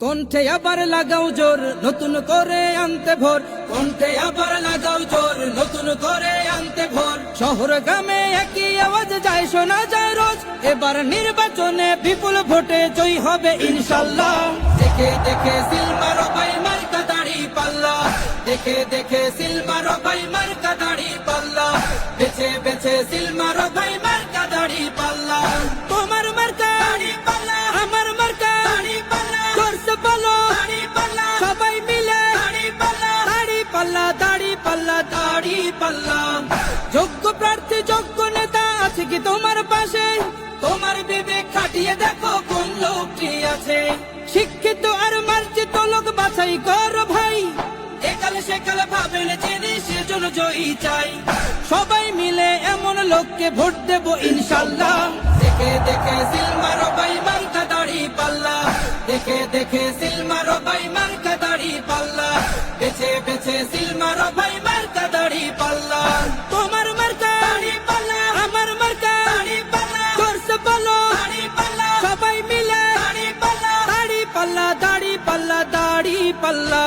কণ্ঠে আবার লাগাও জোর নতুন করে আনতে ভোর, কণ্ঠে আবার লাগাও জোর নতুন করে আনতে ভোর। শহর গ্রামে একই আওয়াজ যায় শোনা যায় রোজ, এবার নির্বাচনে বিপুল ভোটে জয় হবে ইনশাল্লাহ। দেখে দেখে সিল মারো ভাই মার্কা দাড়ি পাল্লা, দেখে দেখে সিল মারো ভাই মার্কা দাড়ি পাল্লা, বেছে বেছে সিল মারো ভাই মার্কা দাড়ি পাল্লা। তোমার মার্কা দাড়ি পাল্লা, আমার মার্কা দাড়ি পাল্লা, জোরসে বলো দাড়ি পাল্লা, সবাই মিলে দাড়ি পাল্লা, দাড়ি পাল্লা, দাড়ি পাল্লা, দাড়ি পাল্লা। যোগ্য প্রার্থী যোগ্য নেতা আছে কি তোমার পাশে? তোমার বিবেক খাটিয়ে দেখো কোন লোকটি আছে। শিক্ষিত আর মার্জিত লোক বাছাই করো ভাই, একালে সেকালে ভাবেন জেনে সেজন্য জয়ী চাই। সবাই মিলে এমন লোককে ভোট দেব ইনশাল্লাহ। দেখে দেখে সিল মারো ভাই মার্কা দাড়ি পাল্লা, দেখে দেখে সিল মারো ভাই মার্কা দাড়ি পাল্লা, বেছে বেছে সিল মারো ভাই মার্কা দাড়ি পাল্লা। তোমার মার্কা দাড়ি পাল্লা, আমার মার্কা দাড়ি পাল্লা, জোরসে বলো দাড়ি পাল্লা, সবাই মিলে দাড়ি পাল্লা, দাড়ি পাল্লা, দাড়ি পাল্লা, দাড়ি পাল্লা।